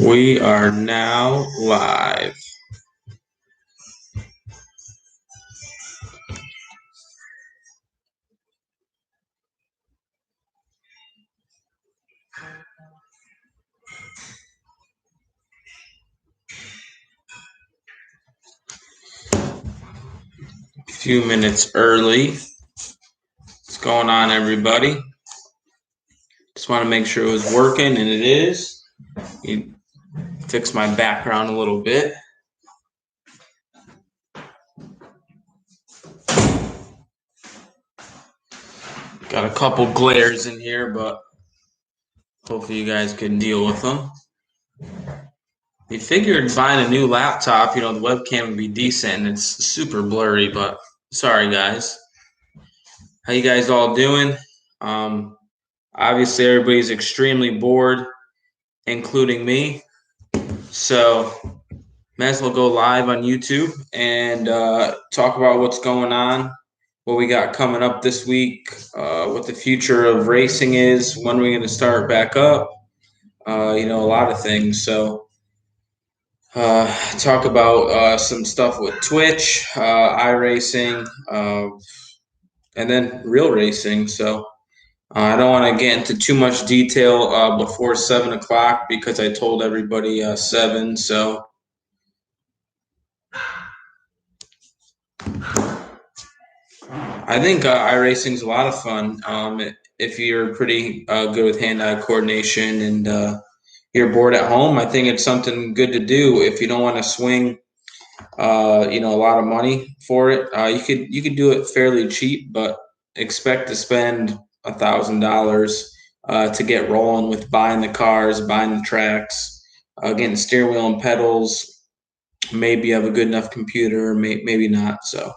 We are now live. A few minutes early. What's going on, everybody? Just want to make sure it was working, and it is. You fix my background a little bit. Got a couple glares in here, but hopefully you guys can deal with them. You figured buying a new laptop, the webcam would be decent, and it's super blurry, but sorry, guys. How you guys all doing? Obviously, everybody's extremely bored, including me. So might as well go live on YouTube and talk about what's going on, what we got coming up this week, what the future of racing is, when we're going to start back up, a lot of things. So talk about some stuff with Twitch, Iracing, and then real racing. So I don't want to get into too much detail before 7 o'clock because I told everybody 7. So I think iRacing is a lot of fun if you're pretty good with hand-eye coordination and you're bored at home. I think it's something good to do if you don't want to swing, a lot of money for it. You could do it fairly cheap, but expect to spend $1,000 to get rolling with buying the cars, buying the tracks, getting steering wheel and pedals. Maybe you have a good enough computer, maybe not. So.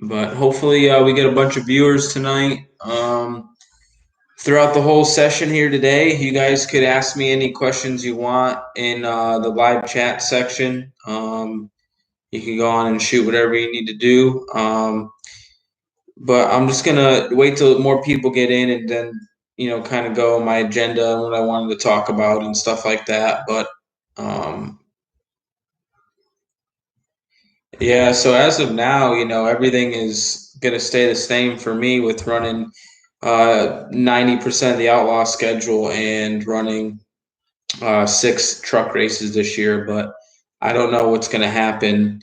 But hopefully we get a bunch of viewers tonight. Throughout the whole session here today, you guys could ask me any questions you want in the live chat section. You can go on and shoot whatever you need to do. But I'm just going to wait till more people get in and then, kind of go my agenda and what I wanted to talk about and stuff like that. But yeah, so as of now, everything is going to stay the same for me with running 90% of the outlaw schedule and running 6 truck races this year. But I don't know what's going to happen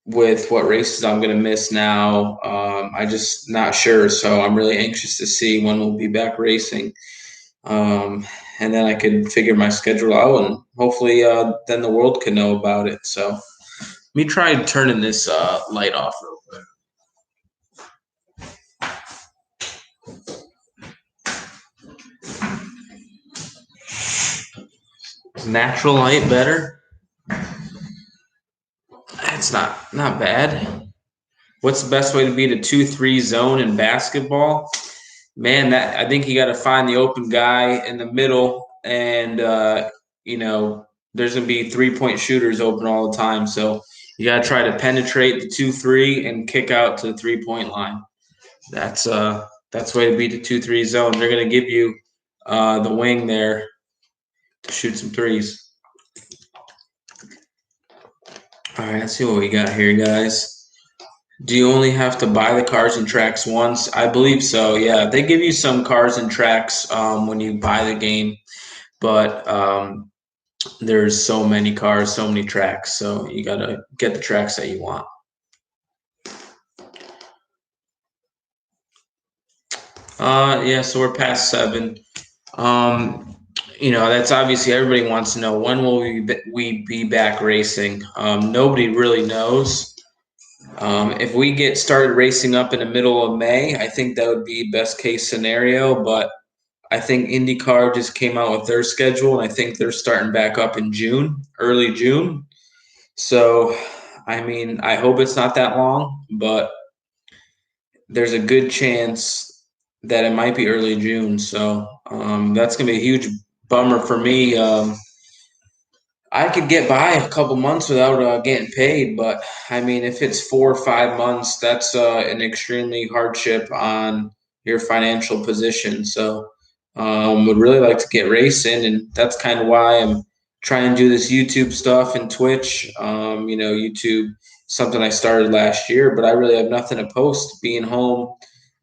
with what races I'm going to miss now. I'm just not sure. So I'm really anxious to see when we'll be back racing. And then I could figure my schedule out and hopefully then the world can know about it. So. Let me try turning this light off real quick. Natural light better? It's not bad. What's the best way to beat a 2-3 zone in basketball? Man, I think you got to find the open guy in the middle, and there's gonna be 3-point shooters open all the time. So you got to try to penetrate the 2-3 and kick out to the 3-point line. That's the way to beat the 2-3 zone. They're gonna give you the wing there to shoot some threes. All right, let's see what we got here, guys. Do you only have to buy the cars and tracks once? I believe so, yeah. They give you some cars and tracks when you buy the game, but there's so many cars, so many tracks, so you got to get the tracks that you want. Yeah, so we're past 7. That's obviously everybody wants to know when will we be back racing. Nobody really knows. If we get started racing up in the middle of May, I think that would be best case scenario. But I think IndyCar just came out with their schedule, and I think they're starting back up in June, early June. So, I mean, I hope it's not that long, but there's a good chance that it might be early June. So that's going to be a huge bummer for me. I could get by a couple months without getting paid, but I mean, if it's 4 or 5 months, that's an extremely hardship on your financial position. So Would really like to get racing, and that's kind of why I'm trying to do this YouTube stuff and Twitch. YouTube something I started last year, but I really have nothing to post. Being home,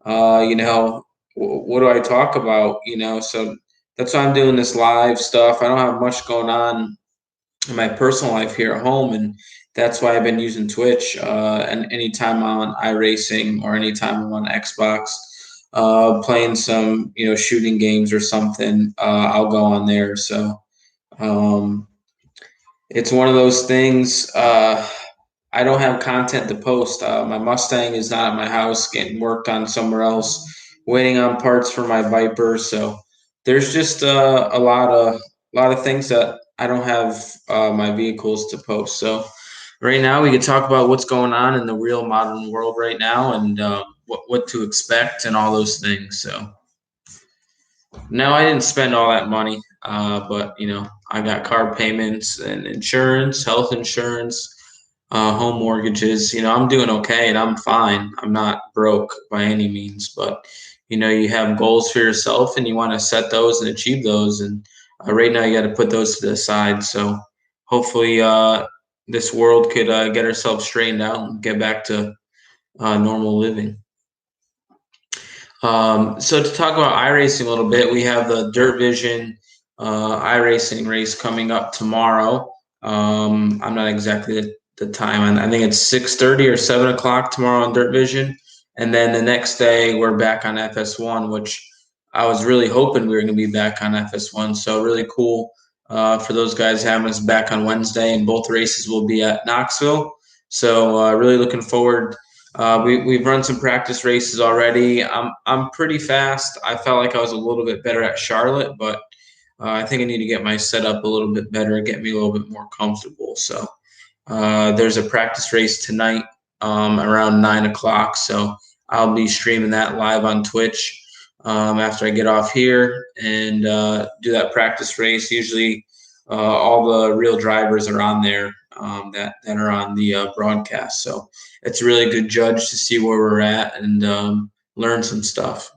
what do I talk about? So that's why I'm doing this live stuff. I don't have much going on in my personal life here at home, and that's why I've been using Twitch. And anytime I'm on iRacing or anytime I'm on Xbox, playing some shooting games or something, I'll go on there. So um, it's one of those things. I don't have content to post. My Mustang is not at my house, getting worked on somewhere else, waiting on parts for my Viper. So there's just a lot of things that I don't have my vehicles to post. So right now we can talk about what's going on in the real modern world right now, and what to expect and all those things. So now I didn't spend all that money, but I got car payments and insurance, health insurance, home mortgages. I'm doing okay and I'm fine. I'm not broke by any means, but you have goals for yourself and you want to set those and achieve those. And right now you got to put those to the side. So hopefully this world could get ourselves straightened out and get back to normal living. So to talk about iRacing a little bit, we have the Dirt Vision iRacing race coming up tomorrow. I'm not exactly the time. I think it's 6:30 or 7 o'clock tomorrow on Dirt Vision, and then the next day we're back on FS1, which I was really hoping we were going to be back on FS1. So really cool for those guys having us back on Wednesday, and both races will be at Knoxville. So really looking forward. We've run some practice races already. I'm pretty fast. I felt like I was a little bit better at Charlotte, but I think I need to get my setup a little bit better, get me a little bit more comfortable. So there's a practice race tonight around 9 o'clock. So I'll be streaming that live on Twitch after I get off here and do that practice race. Usually, all the real drivers are on there that are on the broadcast. So it's a really good judge to see where we're at and learn some stuff.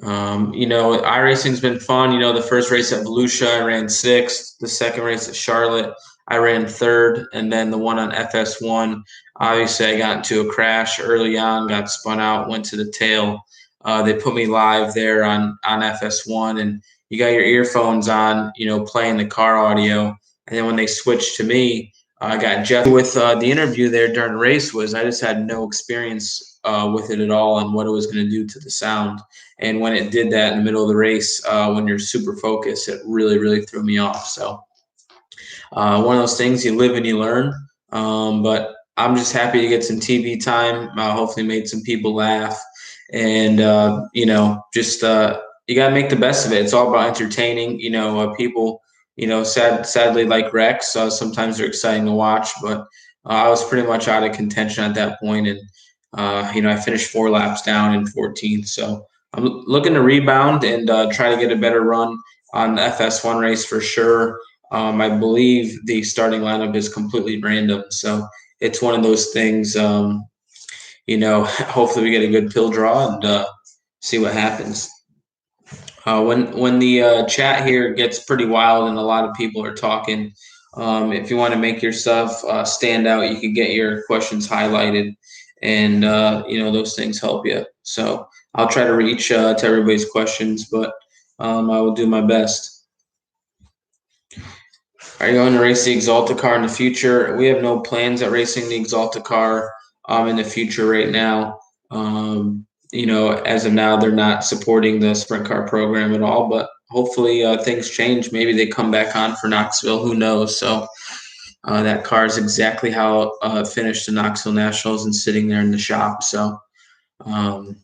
iRacing's been fun. The first race at Volusia, I ran sixth. The second race at Charlotte, I ran third. And then the one on FS1, obviously I got into a crash early on, got spun out, went to the tail. They put me live there on FS1, and you got your earphones on, playing the car audio. And then when they switched to me, I got Jeff with the interview there during the race. I just had no experience with it at all and what it was going to do to the sound. And when it did that in the middle of the race, when you're super focused, it really, really threw me off. So one of those things, you live and you learn. But I'm just happy to get some TV time. Hopefully made some people laugh. And, you got to make the best of it. It's all about entertaining. People, sadly like Rex. Sometimes they're exciting to watch, but I was pretty much out of contention at that point. And, I finished 4 laps down in 14th. So I'm looking to rebound and try to get a better run on the FS1 race for sure. I believe the starting lineup is completely random. So it's one of those things, hopefully we get a good pill draw and see what happens. When the chat here gets pretty wild and a lot of people are talking, if you want to make yourself stand out, you can get your questions highlighted, and those things help you. So I'll try to reach to everybody's questions, but I will do my best. Are you going to race the Exalta car in the future? We have no plans at racing the Exalta car in the future right now. As of now, they're not supporting the sprint car program at all, but hopefully things change. Maybe they come back on for Knoxville. Who knows? So that car is exactly how it finished the Knoxville Nationals and sitting there in the shop. So, we'll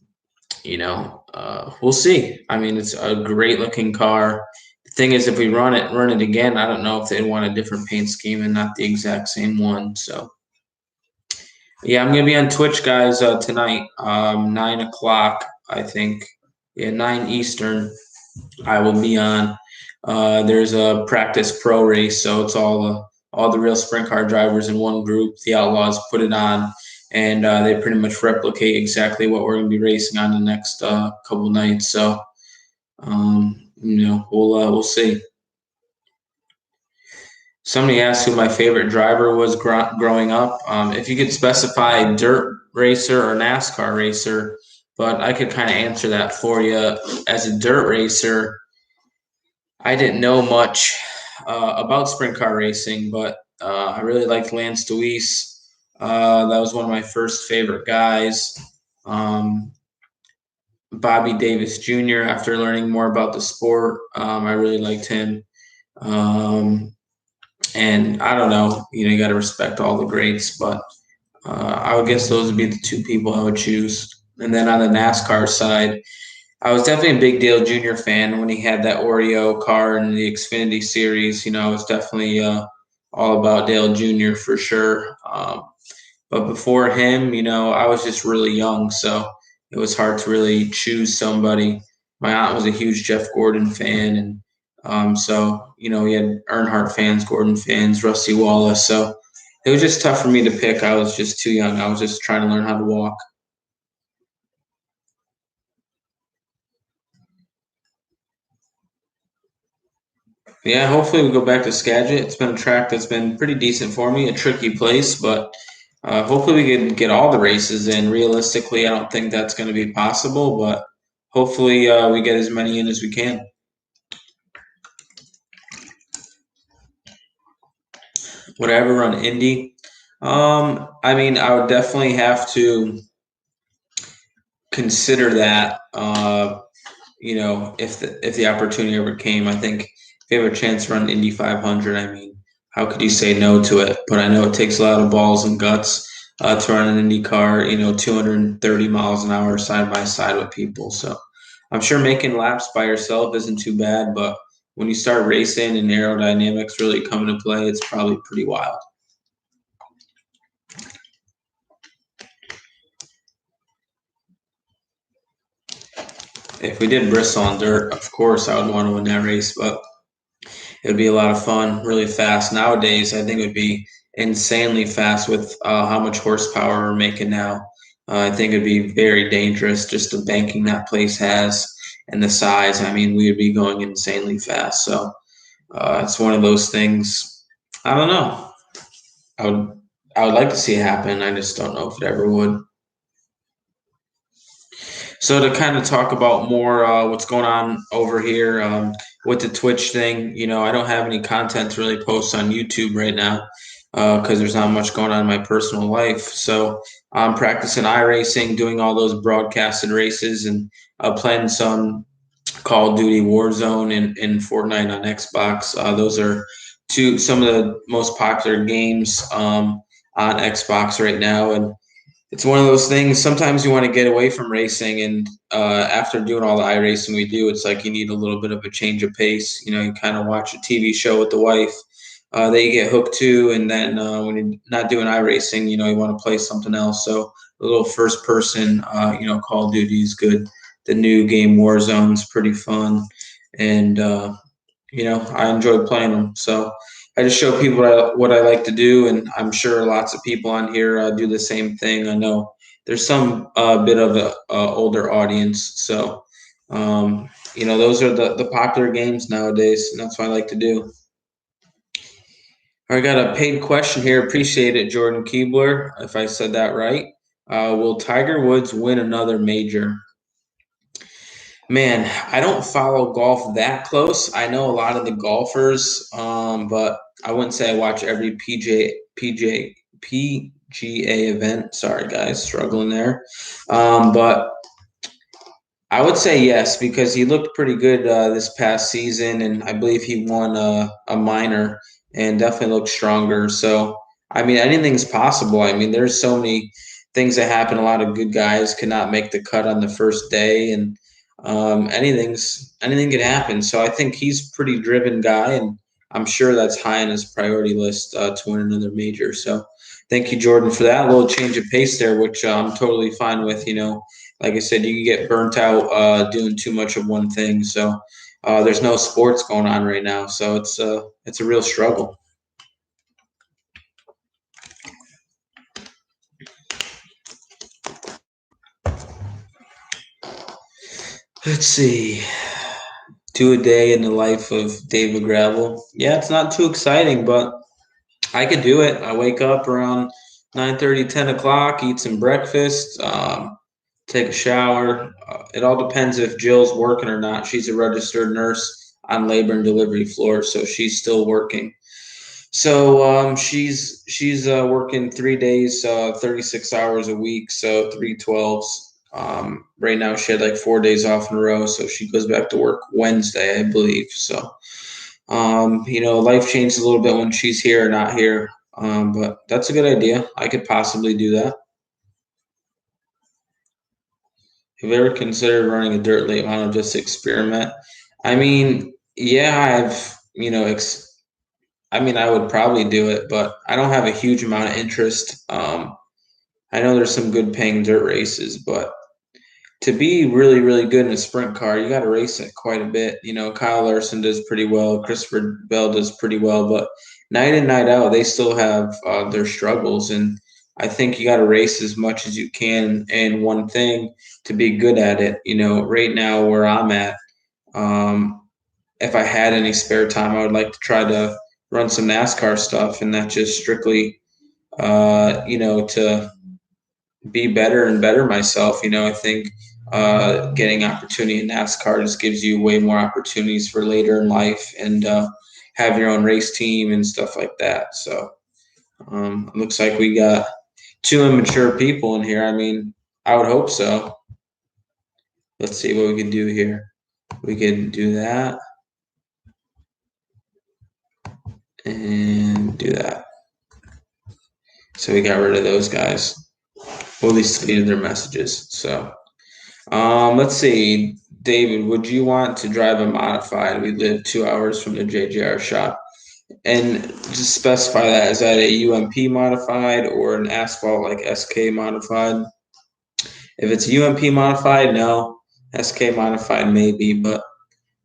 see. I mean, it's a great looking car. The thing is, if we run it again, I don't know if they'd want a different paint scheme and not the exact same one. So, yeah, I'm gonna be on Twitch, guys, tonight, 9 o'clock, I think. Yeah, 9 Eastern. I will be on. There's a practice pro race, so it's all the real sprint car drivers in one group. The Outlaws put it on, and they pretty much replicate exactly what we're gonna be racing on the next couple nights. So We'll see. Somebody asked who my favorite driver was growing up. If you could specify dirt racer or NASCAR racer, but I could kind of answer that for you. As a dirt racer, I didn't know much about sprint car racing, but I really liked Lance Dewease. That was one of my first favorite guys. Um, Bobby Davis Jr. After learning more about the sport, I really liked him. Um, and I don't know, you got to respect all the greats, but I would guess those would be the two people I would choose. And then on the NASCAR side, I was definitely a big Dale Jr. fan when he had that Oreo car in the Xfinity series. I was definitely all about Dale Jr. for sure. But before him, I was just really young, so it was hard to really choose somebody. My aunt was a huge Jeff Gordon fan, and so we had Earnhardt fans, Gordon fans, Rusty Wallace. So it was just tough for me to pick. I was just too young. I was just trying to learn how to walk. Yeah, hopefully we go back to Skagit. It's been a track that's been pretty decent for me, a tricky place, but hopefully we can get all the races in. Realistically, I don't think that's going to be possible, but hopefully we get as many in as we can. Would I ever run Indy? I mean, I would definitely have to consider that. If the opportunity ever came, I think if you have a chance to run Indy 500, I mean, how could you say no to it? But I know it takes a lot of balls and guts to run an Indy car, 230 miles an hour side by side with people. So I'm sure making laps by yourself isn't too bad, but when you start racing and aerodynamics really come into play, it's probably pretty wild. If we did Bristol on dirt, of course I would want to win that race, but it would be a lot of fun, really fast. Nowadays, I think it would be insanely fast with how much horsepower we're making now. I think it'd be very dangerous just the banking that place has and the size. I mean, we would be going insanely fast. So it's one of those things. I don't know. I would I would like to see it happen. I just don't know if it ever would. So to kind of talk about more what's going on over here with the Twitch thing, I don't have any content to really post on YouTube right now because there's not much going on in my personal life. So I'm practicing iRacing, doing all those broadcasted races, and playing some Call of Duty Warzone and Fortnite on Xbox. Those are some of the most popular games on Xbox right now, and it's one of those things. Sometimes you want to get away from racing, and after doing all the iRacing we do, it's like you need a little bit of a change of pace. You kind of watch a TV show with the wife that you get hooked to, and then when you're not doing iRacing, you want to play something else. So a little first person, Call of Duty is good. The new game Warzone's pretty fun, and I enjoy playing them. So I just show people what I like to do, and I'm sure lots of people on here do the same thing. I know there's some bit of a older audience, so those are the popular games nowadays, and that's what I like to do. I got a paid question here. Appreciate it, Jordan Keebler, if I said that right. Will Tiger Woods win another major? Man, I don't follow golf that close. I know a lot of the golfers, but I wouldn't say I watch every PGA event. Sorry, guys, struggling there. But I would say yes because he looked pretty good this past season, and I believe he won a minor and definitely looked stronger. So, I mean, anything's possible. I mean, there's so many things that happen. A lot of good guys cannot make the cut on the first day, and anything could happen. So, I think he's a pretty driven guy, and I'm sure that's high on his priority list to win another major. So, thank you, Jordan, for that. A little change of pace there, which I'm totally fine with. Like I said, you can get burnt out doing too much of one thing. So there's no sports going on right now, so it's a real struggle. Let's see. Do a day in the life of David Gravel. Yeah, it's not too exciting, but I could do it. I wake up around 9:30, 10 o'clock, eat some breakfast, take a shower. It all depends if Jill's working or not. She's a registered nurse on labor and delivery floor, so she's still working. So she's working 3 days, 36 hours a week, so 3 12s. Right now she had like 4 days off in a row, so she goes back to work Wednesday, I believe. So life changes a little bit when she's here or not here. But that's a good idea. I could possibly do that. Have you ever considered running a dirt late model just to experiment? I mean, yeah, I would probably do it, but I don't have a huge amount of interest. I know there's some good paying dirt races, but to be really, really good in a sprint car, you got to race it quite a bit. Kyle Larson does pretty well. Christopher Bell does pretty well, but night in, night out, they still have their struggles. And I think you got to race as much as you can. And one thing to be good at it, right now where I'm at, um, if I had any spare time, I would like to try to run some NASCAR stuff, and not just strictly, to be better and better myself. I think getting opportunity in NASCAR just gives you way more opportunities for later in life, and have your own race team and stuff like that. So it looks like we got two immature people in here. I mean, I would hope so. Let's see what we can do here. We can do that and do that. So we got rid of those guys. Well, at least deleted their messages. So let's see. David, would you want to drive a modified? We live 2 hours from the JJR shop. And just specify that. Is that a UMP modified or an asphalt like SK modified? If it's UMP modified, no. SK modified, maybe, but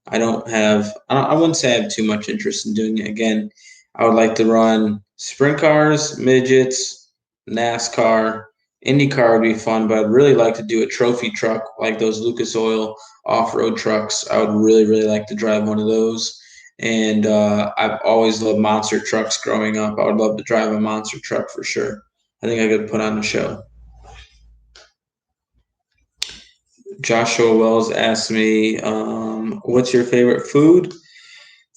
I wouldn't say I have too much interest in doing it again. I would like to run sprint cars, midgets, NASCAR, IndyCar would be fun, but I'd really like to do a trophy truck like those Lucas Oil off-road trucks. I would really, really like to drive one of those. And I've always loved monster trucks growing up. I would love to drive a monster truck for sure. I think I could put on a show. Joshua Wells asked me, what's your favorite food?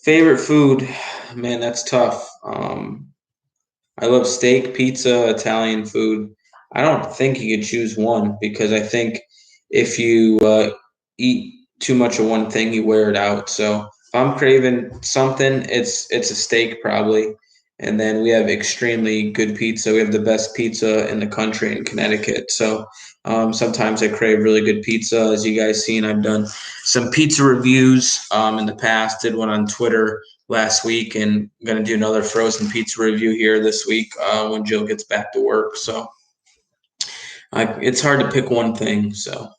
Favorite food, man, that's tough. I love steak, pizza, Italian food. I don't think you could choose one because I think if you eat too much of one thing, you wear it out. So if I'm craving something, it's a steak probably. And then we have extremely good pizza. We have the best pizza in the country in Connecticut. So sometimes I crave really good pizza. As you guys seen, I've done some pizza reviews in the past. Did one on Twitter last week, and I'm going to do another frozen pizza review here this week when Jill gets back to work. So it's hard to pick one thing. So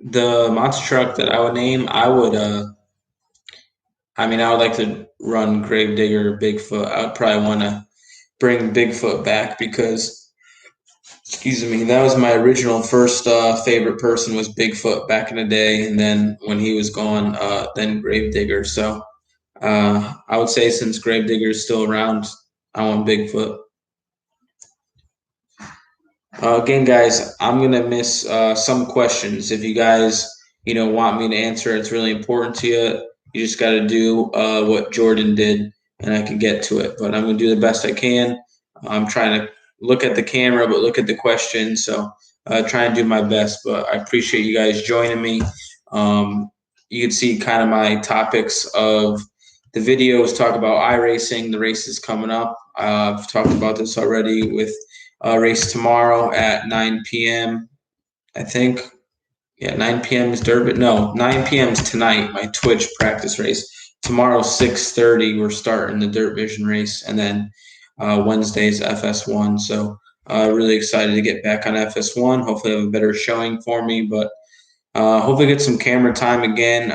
the monster truck that I would name, I would like to run Gravedigger, Bigfoot. I would probably want to bring Bigfoot back because, excuse me, that was my original first favorite person was Bigfoot back in the day, and then when he was gone, then Gravedigger. So I would say since Gravedigger is still around, I want Bigfoot. Again, guys, I'm gonna miss some questions. If you guys, want me to answer, it's really important to you. You just got to do what Jordan did, and I can get to it. But I'm gonna do the best I can. I'm trying to look at the camera, but look at the questions. So try and do my best. But I appreciate you guys joining me. You can see kind of my topics of the videos. Talk about iRacing, the races coming up. I've talked about this already with race tomorrow at 9 p.m. I think. Yeah, 9 p.m. is Durbin. No, 9 p.m. is tonight, my Twitch practice race. Tomorrow, 6:30, we're starting the Dirt Vision race. And then Wednesday's FS1. So really excited to get back on FS1. Hopefully have a better showing for me. But hopefully get some camera time again.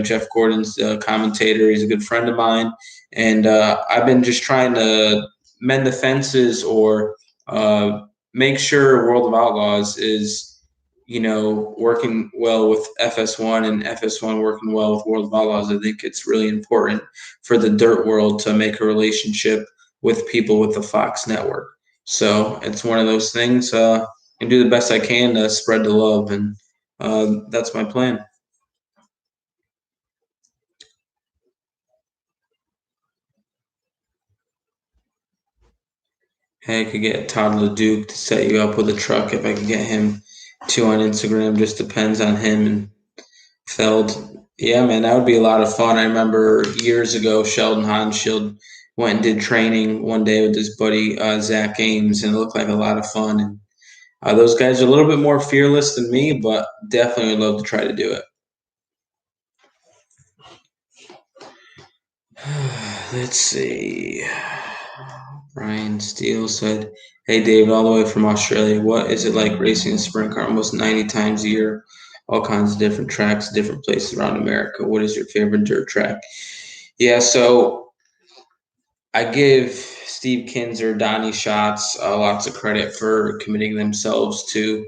Jeff Gordon's the commentator. He's a good friend of mine. And I've been just trying to mend the fences or make sure World of Outlaws is working well with FS1 and FS1 working well with World of Outlaws, I think it's really important for the dirt world to make a relationship with people with the Fox network. So it's one of those things. And do the best I can to spread the love, and that's my plan. Hey, I could get Todd LeDuc to set you up with a truck if I could get him to on Instagram. Just depends on him and Feld. Yeah, man, that would be a lot of fun. I remember years ago, Sheldon Hansfield went and did training one day with his buddy Zach Ames, and it looked like a lot of fun. And those guys are a little bit more fearless than me, but definitely would love to try to do it. Let's see. Brian Steele said, "Hey, David, all the way from Australia. What is it like racing a sprint car almost 90 times a year? All kinds of different tracks, different places around America. What is your favorite dirt track?" Yeah, so I give Steve Kinzer, Donnie Schatz lots of credit for committing themselves to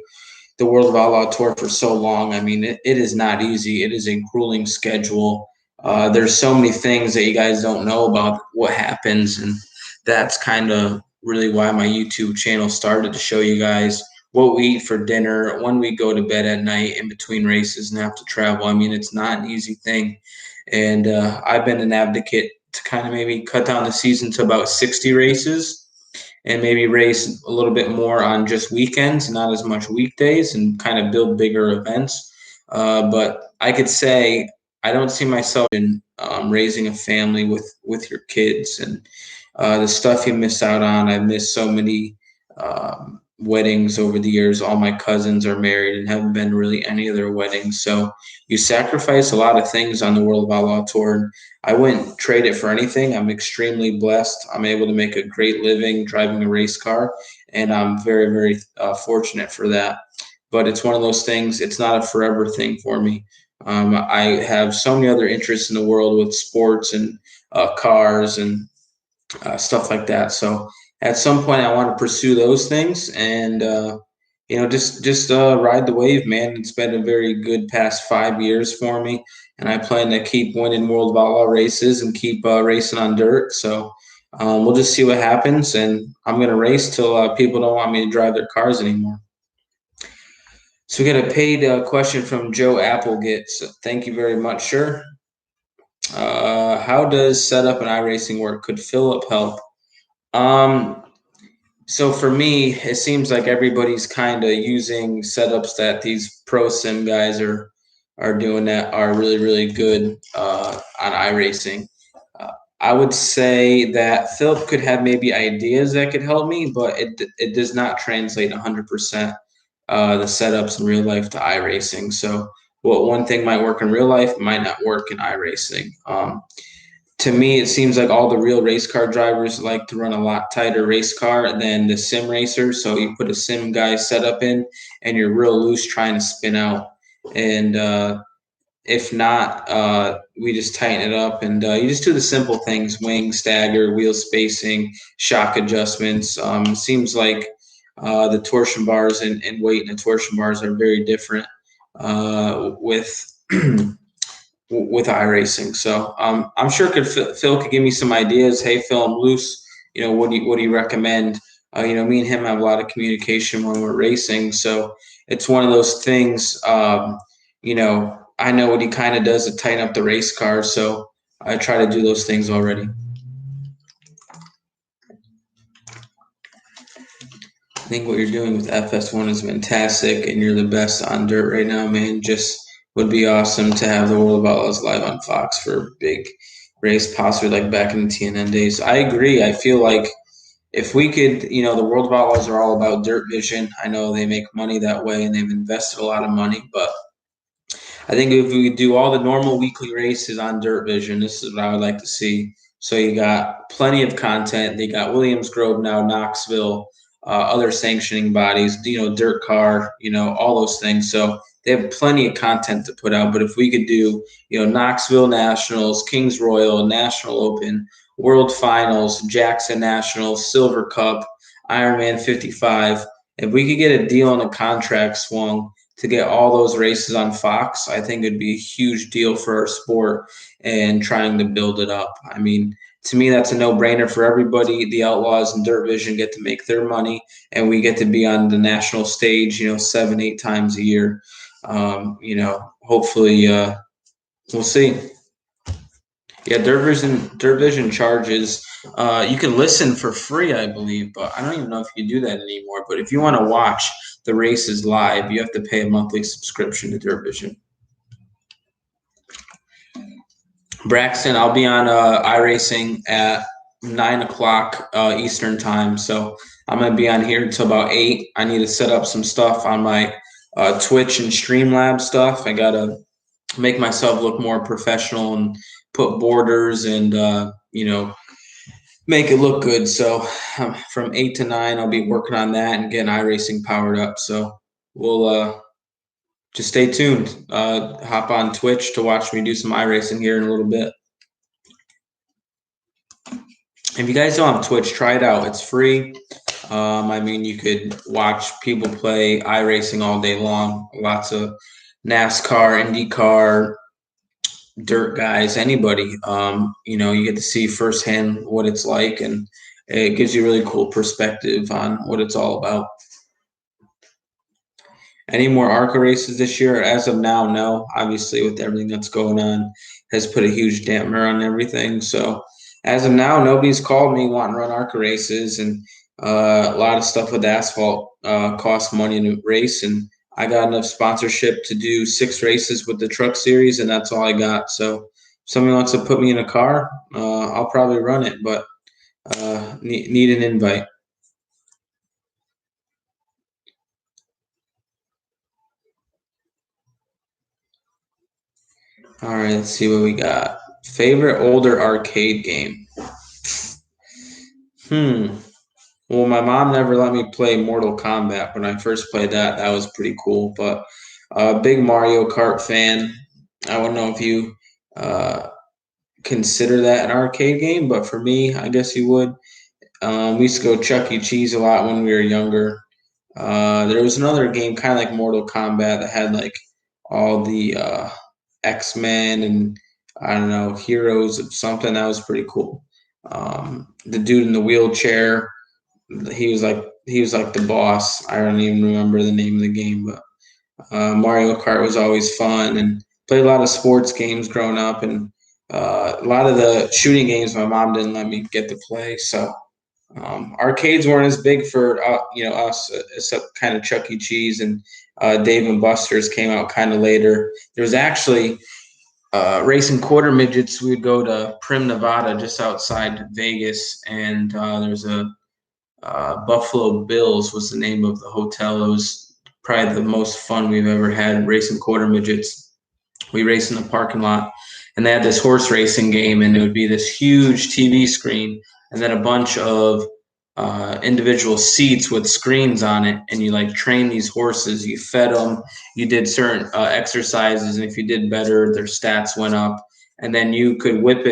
the World of Outlaw Tour for so long. I mean, it is not easy. It is a grueling schedule. There's so many things that you guys don't know about what happens, and that's kind of really why my YouTube channel started, to show you guys what we eat for dinner, when we go to bed at night in between races and have to travel. I mean, it's not an easy thing, and I've been an advocate to kind of maybe cut down the season to about 60 races and maybe race a little bit more on just weekends, not as much weekdays, and kind of build bigger events. But I could say I don't see myself in raising a family with your kids, and the stuff you miss out on. I've missed so many weddings over the years. All my cousins are married and haven't been really any of their weddings. So you sacrifice a lot of things on the World of Outlaw Tour. And I wouldn't trade it for anything. I'm extremely blessed. I'm able to make a great living driving a race car, and I'm very, very fortunate for that. But it's one of those things. It's not a forever thing for me. I have so many other interests in the world with sports and cars and stuff like that. So at some point, I want to pursue those things, and just ride the wave, man. It's been a very good past 5 years for me, and I plan to keep winning World of Outlaw races and keep racing on dirt. So we'll just see what happens, and I'm gonna race till people don't want me to drive their cars anymore. So we got a paid question from Joe Applegate. So thank you very much, sir. How does setup and iRacing work? Could Philip help? Um, so for me, it seems like everybody's kind of using setups that these pro sim guys are doing that are really really good on iRacing. Uh, I would say that Philip could have maybe ideas that could help me, but it does not translate 100% the setups in real life to iRacing. So what one thing might work in real life might not work in iRacing. To me, it seems like all the real race car drivers like to run a lot tighter race car than the sim racers. So you put a sim guy setup in, and you're real loose trying to spin out. And if not, we just tighten it up, and you just do the simple things: wing, stagger, wheel spacing, shock adjustments. It seems like the torsion bars and weight in the torsion bars are very different with with iRacing. So I'm sure Phil could give me some ideas. Hey, Phil, I'm loose. What do you recommend? Me and him have a lot of communication when we're racing. So it's one of those things. I know what he kind of does to tighten up the race car. So I try to do those things already. I think what you're doing with FS1 is fantastic, and you're the best on dirt right now, man. Just would be awesome to have the World of Outlaws live on Fox for a big race, possibly like back in the TNN days. I agree. I feel like if we could, the World of Outlaws are all about dirt vision. I know they make money that way, and they've invested a lot of money, but I think if we do all the normal weekly races on Dirt Vision, this is what I would like to see. So you got plenty of content. They got Williams Grove now, Knoxville, other sanctioning bodies, Dirt Car, all those things. So they have plenty of content to put out. But if we could do, Knoxville Nationals, Kings Royal, National Open, World Finals, Jackson Nationals, Silver Cup, Ironman 55, if we could get a deal on a contract swung to get all those races on Fox, I think it'd be a huge deal for our sport and trying to build it up. I mean, to me, that's a no-brainer for everybody. The Outlaws and Dirt Vision get to make their money, and we get to be on the national stage, 7, 8 times a year. Hopefully, we'll see. Yeah, Dirt Vision charges. You can listen for free, I believe, but I don't even know if you do that anymore. But if you want to watch the races live, you have to pay a monthly subscription to Dirt Vision. Braxton, I'll be on Iracing at 9 o'clock Eastern time, so I'm gonna be on here until about 8. I need to set up some stuff on my Twitch and Streamlab stuff. I gotta make myself look more professional and put borders and make it look good. So from 8 to 9, I'll be working on that and getting iRacing powered up. So we'll just stay tuned. Hop on Twitch to watch me do some iRacing here in a little bit. If you guys don't have Twitch, try it out. It's free. I mean, you could watch people play iRacing all day long. Lots of NASCAR, IndyCar, dirt guys, anybody. You get to see firsthand what it's like, and it gives you a really cool perspective on what it's all about. Any more ARCA races this year? As of now, no. Obviously, with everything that's going on, has put a huge damper on everything. So, as of now, nobody's called me wanting to run ARCA races, and a lot of stuff with asphalt costs money to race, and I got enough sponsorship to do 6 races with the truck series, and that's all I got. So, if somebody wants to put me in a car, I'll probably run it, but need an invite. All right, let's see what we got. Favorite older arcade game? Well, my mom never let me play Mortal Kombat. When I first played that, that was pretty cool. But big Mario Kart fan. I don't know if you consider that an arcade game, but for me, I guess you would. We used to go Chuck E. Cheese a lot when we were younger. There was another game kind of like Mortal Kombat that had like all the X-Men and I don't know, heroes of something that was pretty cool. The dude in the wheelchair, he was like the boss. I don't even remember the name of the game, but Mario Kart was always fun and played a lot of sports games growing up and a lot of the shooting games my mom didn't let me get to play. So arcades weren't as big for us, except kind of Chuck E. Cheese and Dave and Buster's came out kind of later. There was actually racing quarter midgets. We would go to Prim, Nevada, just outside Vegas, and there's a Buffalo Bills was the name of the hotel. It was probably the most fun we've ever had racing quarter midgets. We raced in the parking lot, and they had this horse racing game, and it would be this huge TV screen, and then a bunch of individual seats with screens on it, and you like train these horses. You fed them, you did certain exercises, and if you did better, their stats went up. And then you could whip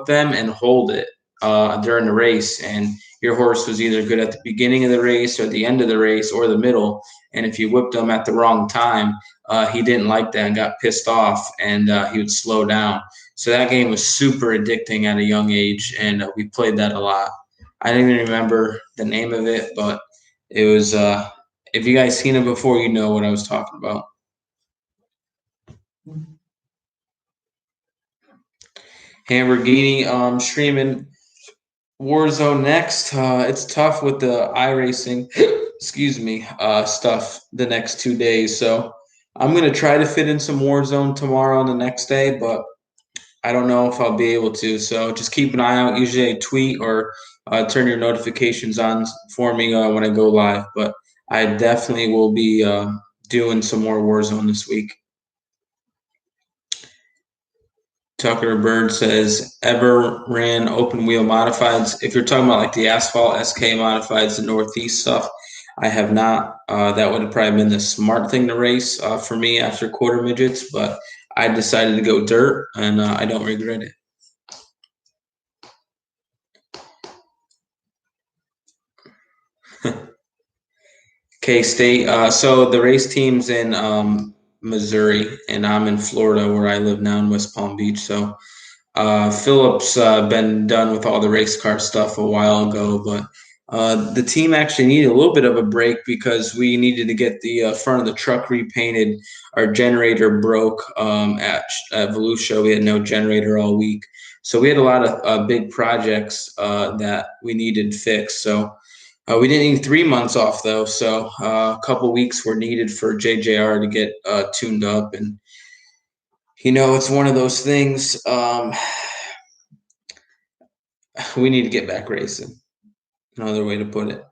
them, and hold it during the race. And your horse was either good at the beginning of the race, or the end of the race, or the middle. And if you whipped him at the wrong time, he didn't like that and got pissed off, and he would slow down. So that game was super addicting at a young age, and we played that a lot. I don't even remember the name of it, but it was. If you guys seen it before, you know what I was talking about. Lamborghini, streaming Warzone next. It's tough with the iRacing, excuse me, stuff the next 2 days. So I'm gonna try to fit in some Warzone tomorrow and the next day, but I don't know if I'll be able to. So just keep an eye out. Usually I tweet or turn your notifications on for me when I go live. But I definitely will be doing some more Warzone this week. Tucker Bird says, ever ran open wheel modifieds? If you're talking about like the asphalt SK modifieds, the Northeast stuff, I have not. That would have probably been the smart thing to race for me after quarter midgets, but I decided to go dirt, and I don't regret it. K-State. So the race team's in Missouri, and I'm in Florida, where I live now in West Palm Beach. So Philip's been done with all the race car stuff a while ago, but the team actually needed a little bit of a break because we needed to get the front of the truck repainted. Our generator broke at Volusia. We had no generator all week. So we had a lot of big projects that we needed fixed. So we didn't need 3 months off though. So a couple weeks were needed for JJR to get tuned up. And, it's one of those things. We need to get back racing. Another way to put it.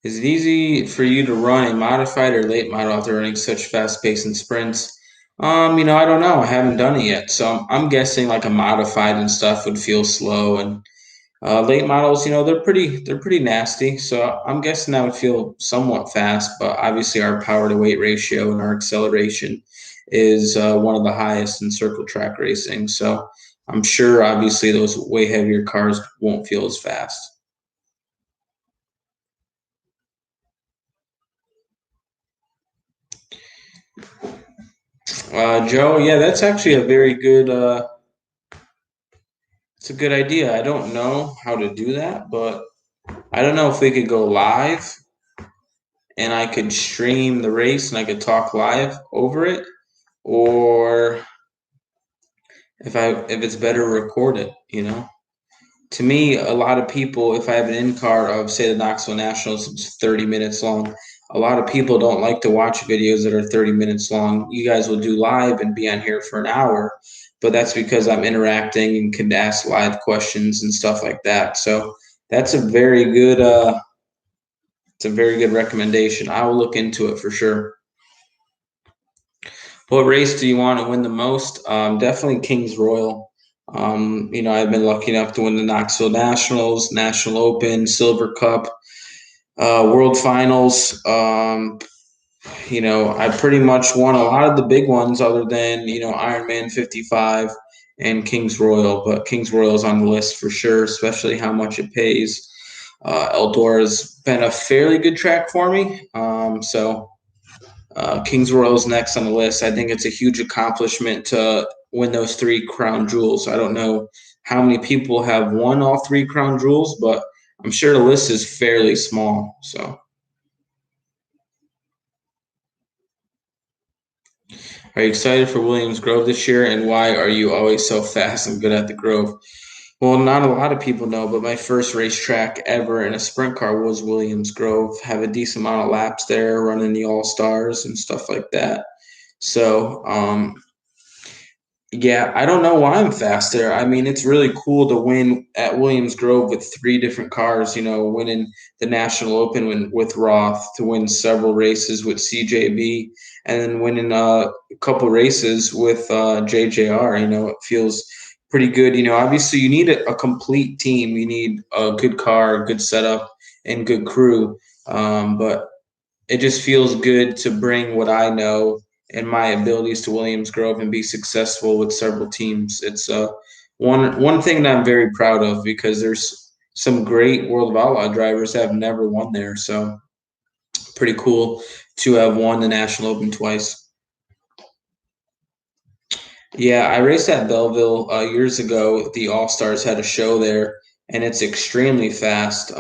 Is it easy for you to run a modified or late model after running such fast pace and sprints? I don't know. I haven't done it yet. So I'm guessing like a modified and stuff would feel slow, and late models, they're pretty nasty. So I'm guessing that would feel somewhat fast, but obviously our power to weight ratio and our acceleration is one of the highest in circle track racing. So I'm sure obviously those way heavier cars won't feel as fast. Joe, yeah, that's actually a very good it's a good idea. I don't know how to do that, but I don't know if we could go live and I could stream the race and I could talk live over it, or if it's better recorded. To me, a lot of people, if I have an in car of say the Knoxville Nationals, it's 30 minutes long. A lot of people don't like to watch videos that are 30 minutes long. You guys will do live and be on here for an hour, but that's because I'm interacting and can ask live questions and stuff like that. So that's it's a very good recommendation. I will look into it for sure. What race do you want to win the most? Definitely Kings Royal. I've been lucky enough to win the Knoxville Nationals, National Open, Silver Cup, World Finals. I pretty much won a lot of the big ones other than, Ironman 55 and Kings Royal. But Kings Royal is on the list for sure, especially how much it pays. Eldora has been a fairly good track for me. So Kings Royal is next on the list. I think it's a huge accomplishment to win those three crown jewels. I don't know how many people have won all three crown jewels, but I'm sure the list is fairly small. So, are you excited for Williams Grove this year? And why are you always so fast and good at the Grove? Well, not a lot of people know, but my first racetrack ever in a sprint car was Williams Grove. Have a decent amount of laps there, running the All Stars and stuff like that. So, yeah, I don't know why I'm faster. I mean, it's really cool to win at Williams Grove with three different cars, winning the National Open with Roth, to win several races with CJB, and then winning a couple races with JJR. It feels pretty good. Obviously, you need a complete team. You need a good car, good setup, and good crew. But it just feels good to bring what I know and my abilities to Williams Grove and be successful with several teams. It's one thing that I'm very proud of, because there's some great World of Outlaw drivers that have never won there. So pretty cool to have won the National Open twice. Yeah, I raced at Belleville years ago. The All Stars had a show there, and it's extremely fast.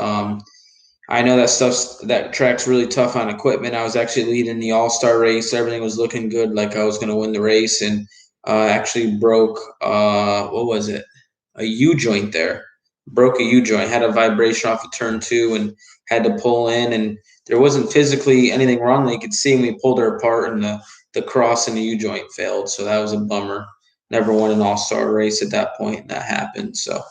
I know that track's really tough on equipment. I was actually leading the All Star race. Everything was looking good, like I was going to win the race, and actually broke what was it? A U joint there. Broke a U joint. Had a vibration off of turn two and had to pull in. And there wasn't physically anything wrong. They could see, and we pulled her apart, and the cross and the U joint failed. So that was a bummer. Never won an All Star race at that point, and that happened. So.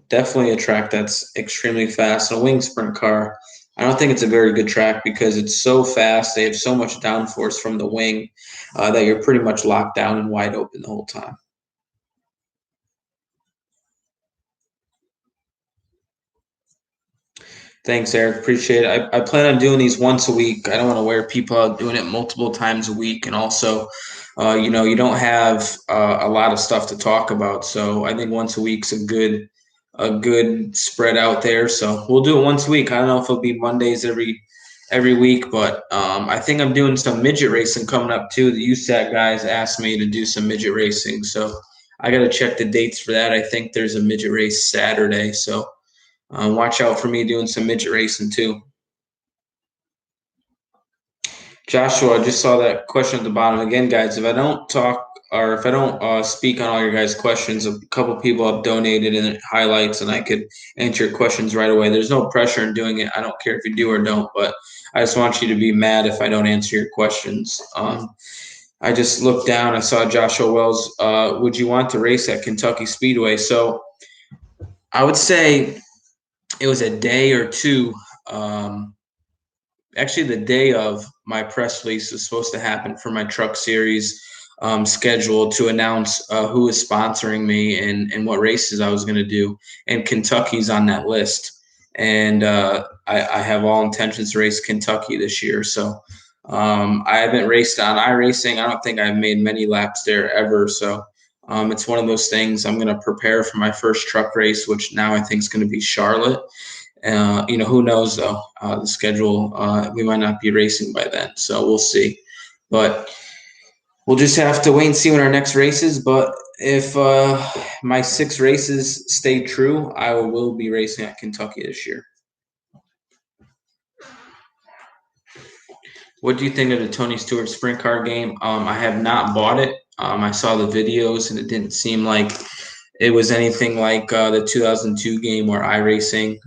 Definitely a track that's extremely fast. And a wing sprint car, I don't think it's a very good track because it's so fast. They have so much downforce from the wing that you're pretty much locked down and wide open the whole time. Thanks, Eric. Appreciate it. I plan on doing these once a week. I don't want to wear people out doing it multiple times a week. And also, you don't have a lot of stuff to talk about. So I think once a week's a good spread out there. So we'll do it once a week. I don't know if it'll be Mondays every week, but I think I'm doing some midget racing coming up too. The USAC guys asked me to do some midget racing, so I got to check the dates for that. I think there's a midget race Saturday, so watch out for me doing some midget racing too. Joshua, I just saw that question at the bottom again, guys. If I don't talk or if I don't speak on all your guys' questions, a couple people have donated in highlights, and I could answer your questions right away. There's no pressure in doing it. I don't care if you do or don't, but I just want you to be mad if I don't answer your questions. I just looked down. I saw Joshua Wells. Would you want to race at Kentucky Speedway? So I would say it was a day or two. Actually, the day of my press release was supposed to happen for my truck series schedule to announce who was sponsoring me and what races I was going to do. And Kentucky's on that list. And I have all intentions to race Kentucky this year. So I haven't raced on iRacing. I don't think I've made many laps there ever. So it's one of those things. I'm going to prepare for my first truck race, which now I think is going to be Charlotte. Who knows though? The schedule, we might not be racing by then, so we'll see. But we'll just have to wait and see when our next race is. But if my 6 races stay true, I will be racing at Kentucky this year. What do you think of the Tony Stewart sprint car game? I have not bought it. I saw the videos and it didn't seem like it was anything like the 2002 game or iRacing.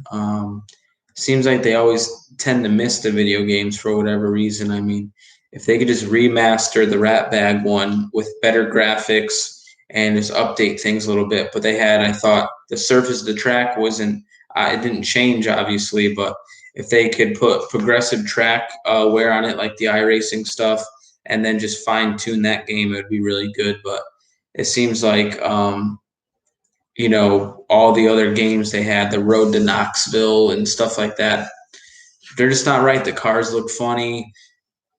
Seems like they always tend to miss the video games for whatever reason. I mean, if they could just remaster the Rat Bag one with better graphics and just update things a little bit. But they had, I thought, the surface of the track wasn't, it didn't change, obviously, but if they could put progressive track wear on it, like the iRacing stuff, and then just fine tune that game, it would be really good. But it seems like, all the other games they had, the Road to Knoxville and stuff like that, they're just not right. The cars look funny.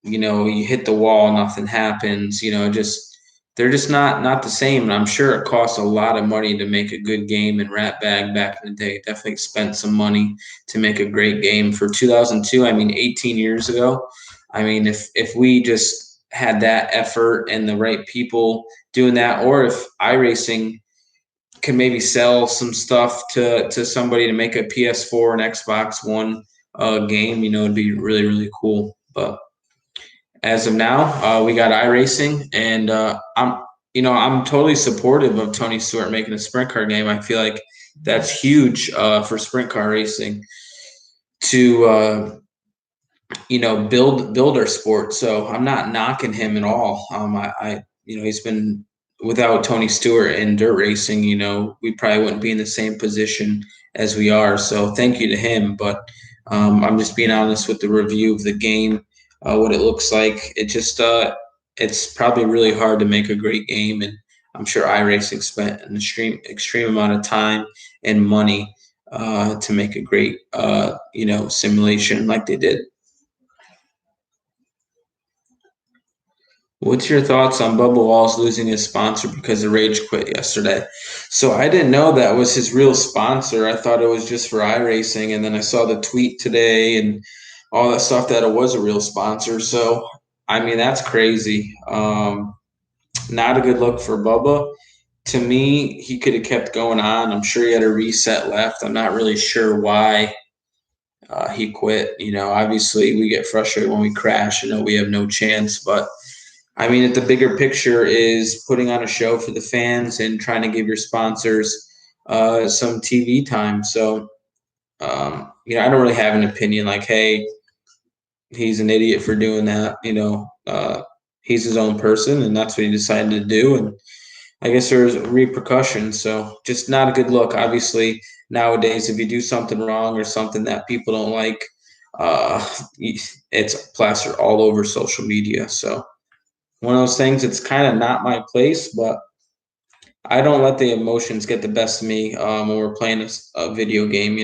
You hit the wall, nothing happens. Just they're just not the same. And I'm sure it costs a lot of money to make a good game. And Rat Bag back in the day definitely spent some money to make a great game for 2002. I mean, 18 years ago. I mean, if we just had that effort and the right people doing that, or if iRacing can maybe sell some stuff to somebody to make a PS4 and Xbox One game, it'd be really, really cool. But as of now, we got iRacing, and I'm totally supportive of Tony Stewart making a sprint car game. I feel like that's huge for sprint car racing to build our sport. So I'm not knocking him at all. He's been without Tony Stewart in dirt racing. We probably wouldn't be in the same position as we are. So thank you to him. But I'm just being honest with the review of the game, what it looks like. It's probably really hard to make a great game, and I'm sure iRacing spent an extreme amount of time and money to make a great simulation like they did. What's your thoughts on Bubba Walls losing his sponsor because the Rage quit yesterday? So I didn't know that was his real sponsor. I thought it was just for iRacing, and then I saw the tweet today and all that stuff that it was a real sponsor. So I mean, that's crazy. Not a good look for Bubba. To me, he could have kept going on. I'm sure he had a reset left. I'm not really sure why he quit. Obviously we get frustrated when we crash and know we have no chance, but I mean, the bigger picture is putting on a show for the fans and trying to give your sponsors some TV time. So, I don't really have an opinion like, hey, he's an idiot for doing that. He's his own person, and that's what he decided to do. And I guess there's repercussions. So, just not a good look. Obviously, nowadays, if you do something wrong or something that people don't like, it's plastered all over social media. So, one of those things, it's kind of not my place, but I don't let the emotions get the best of me when we're playing a video game.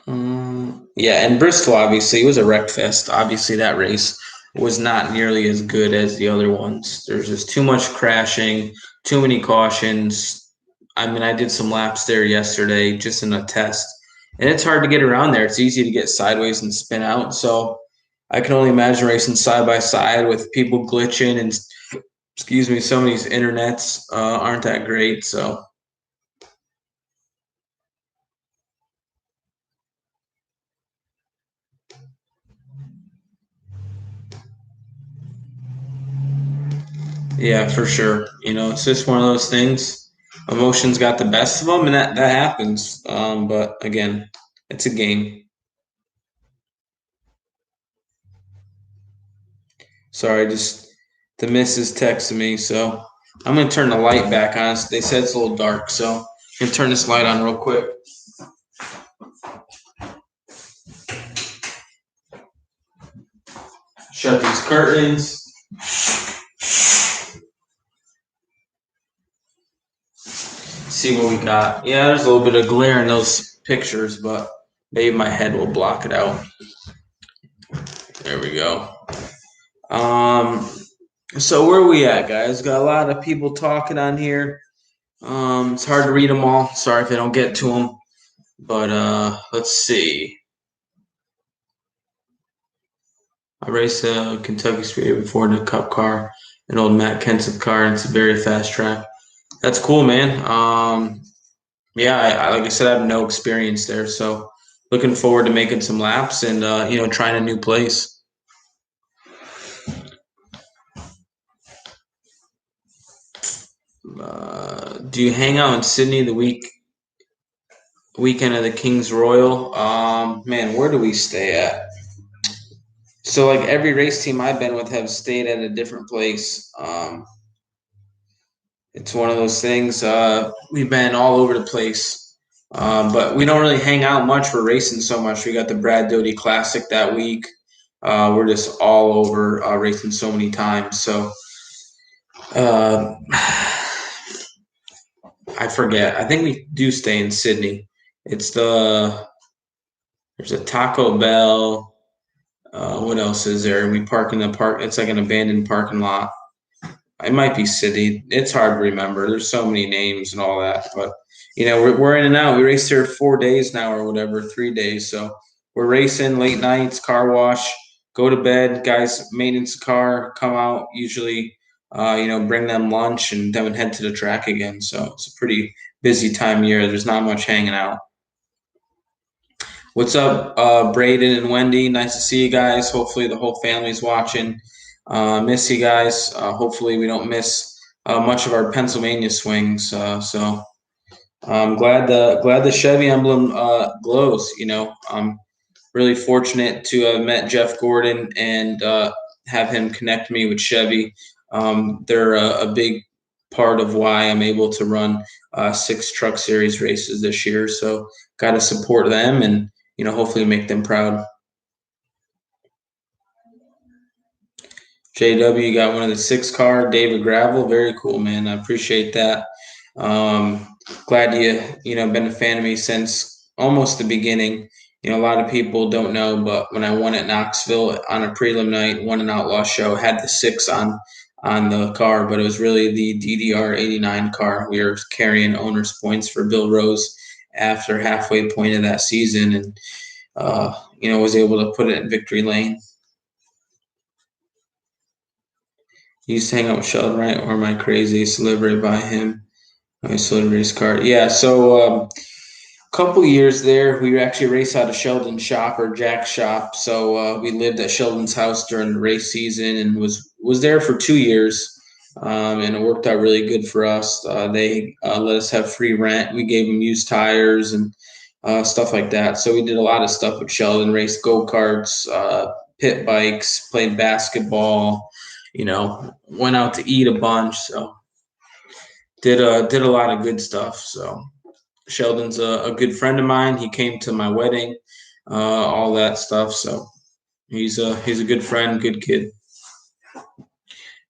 Yeah, and Bristol obviously was a wreck fest. Obviously, that race was not nearly as good as the other ones. There's just too much crashing, too many cautions. I mean, I did some laps there yesterday just in a test, and it's hard to get around there. It's easy to get sideways and spin out. So I can only imagine racing side by side with people glitching and excuse me, some of these internets aren't that great. So yeah, for sure. It's just one of those things. Emotions got the best of them, and that happens. But again, it's a game. Sorry, just the missus texted me, so I'm gonna turn the light back on. They said it's a little dark, so I'm gonna turn this light on real quick. Shut these curtains. See what we got. Yeah, there's a little bit of glare in those pictures, but maybe my head will block it out. There we go. Um, so where are we at, guys? Got a lot of people talking on here. It's hard to read them all. Sorry if I don't get to them, but let's see. I raced a Kentucky Speedway before in a Cup car, an old Matt Kenseth car, and it's a very fast track. That's cool, man. Yeah, like I said, I have no experience there, so looking forward to making some laps and trying a new place. Do you hang out in Sydney the weekend of the King's Royal? Man, where do we stay at? So like every race team I've been with have stayed at a different place. It's one of those things. We've been all over the place, but we don't really hang out much. We're racing so much. We got the Brad Doty Classic that week. We're just all over racing so many times. So uh, I forget. I think we do stay in Sydney. It's there's a Taco Bell. What else is there? We park in the park. It's like an abandoned parking lot. It might be City. It's hard to remember. There's so many names and all that, but we're in and out. We raced here 4 days now or whatever, 3 days. So we're racing late nights, car wash, go to bed, guys, maintenance the car, come out, usually, bring them lunch and then head to the track again. So it's a pretty busy time of year. There's not much hanging out. What's up, Braden and Wendy? Nice to see you guys. Hopefully, the whole family's watching. Miss you guys. Hopefully, we don't miss much of our Pennsylvania swings. So I'm glad the Chevy emblem glows. I'm really fortunate to have met Jeff Gordon and have him connect me with Chevy. They're a big part of why I'm able to run 6 Truck Series races this year. So got to support them and hopefully make them proud. JW got one of the 6 car, David Gravel. Very cool, man. I appreciate that. Glad you been a fan of me since almost the beginning. A lot of people don't know, but when I won at Knoxville on a prelim night, won an outlaw show, had the 6 on the car, but it was really the DDR 89 car. We were carrying owners points for Bill Rose after halfway point of that season, and was able to put it in victory lane. He used to hang out with Sheldon, right? Or am I crazy? Celebrity by him. My celebrity's card. Yeah, so couple years there, we actually raced out of Sheldon's shop or Jack's shop. So we lived at Sheldon's house during the race season and was there for 2 years. And it worked out really good for us. They let us have free rent. We gave them used tires and stuff like that. So we did a lot of stuff with Sheldon, raced go-karts, pit bikes, played basketball, went out to eat a bunch. So did a lot of good stuff. So Sheldon's a good friend of mine. He came to my wedding, all that stuff. So he's a good friend, good kid.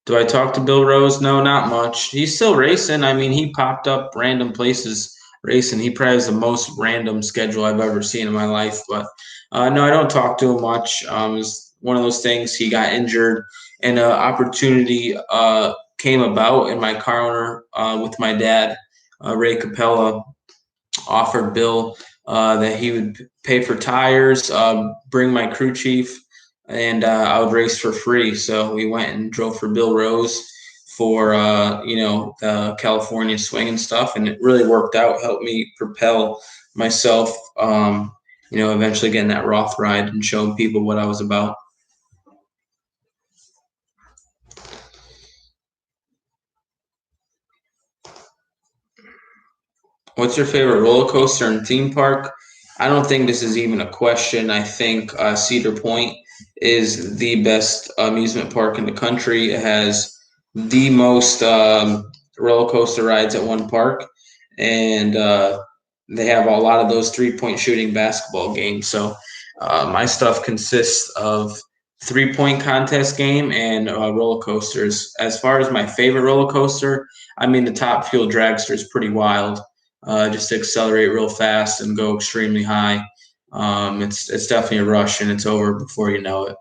Do I talk to Bill Rose? No, not much. He's still racing. I mean, he popped up random places racing. He probably has the most random schedule I've ever seen in my life. But no, I don't talk to him much. It's one of those things. He got injured, and an opportunity came about in my car owner with my dad, Ray Capella, offered Bill that he would pay for tires, bring my crew chief, and I would race for free. So we went and drove for Bill Rose for the California swing and stuff, and it really worked out. Helped me propel myself. Eventually getting that Roth ride and showing people what I was about. What's your favorite roller coaster and theme park? I don't think this is even a question. I think Cedar Point is the best amusement park in the country. It has the most roller coaster rides at one park, and they have a lot of those 3-point shooting basketball games. So my stuff consists of 3-point contest game and roller coasters. As far as my favorite roller coaster, I mean the Top Fuel Dragster is pretty wild. Just to accelerate real fast and go extremely high. It's definitely a rush, and it's over before you know it.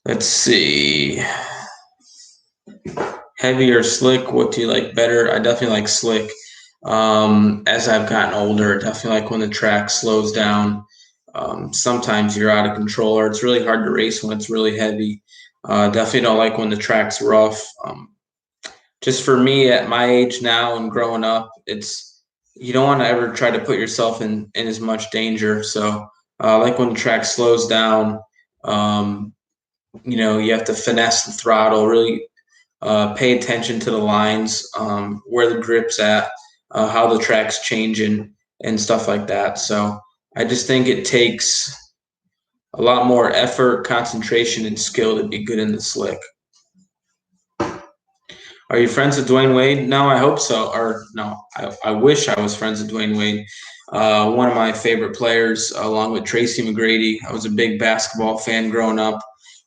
Let's see. Heavy or slick? What do you like better? I definitely like slick. As I've gotten older, I definitely like when the track slows down. Sometimes you're out of control, or it's really hard to race when it's really heavy. Definitely don't like when the track's rough. Just for me at my age now and growing up, it's you don't want to ever try to put yourself in as much danger. So like when the track slows down, um, you have to finesse the throttle, really pay attention to the lines, where the grip's at, how the track's changing, and stuff like that. So I just think it takes a lot more effort, concentration, and skill to be good in the slick. Are you friends with Dwayne Wade? No, I hope so. Or no, I wish I was friends with Dwayne Wade. One of my favorite players, along with Tracy McGrady. I was a big basketball fan growing up,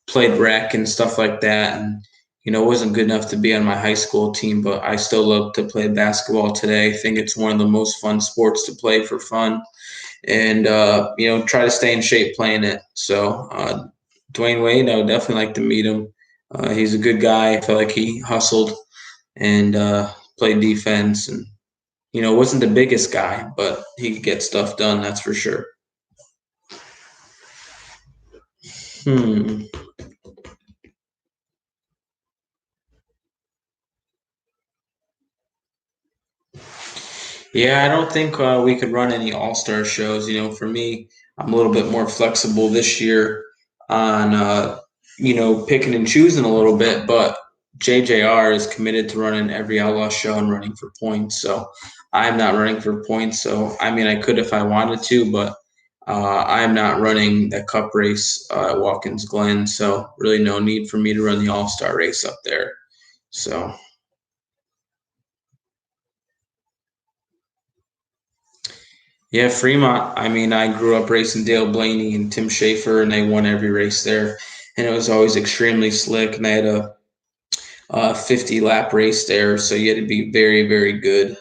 played rec and stuff like that. And, wasn't good enough to be on my high school team, but I still love to play basketball today. I think it's one of the most fun sports to play for fun. And, try to stay in shape playing it. So, Dwayne Wade, I would definitely like to meet him. He's a good guy. I feel like he hustled and played defense, and wasn't the biggest guy, but he could get stuff done. That's for sure. Hmm. Yeah, I don't think we could run any all-star shows. For me, I'm a little bit more flexible this year on picking and choosing a little bit, but JJR is committed to running every outlaw show and running for points. So I'm not running for points. So I mean, I could if I wanted to, but I'm not running that cup race at Watkins Glen. So really, no need for me to run the all-star race up there. So. Yeah, Fremont. I mean, I grew up racing Dale Blaney and Tim Schaefer, and they won every race there. And it was always extremely slick. And they had a 50 lap race there, so you had to be very, very good,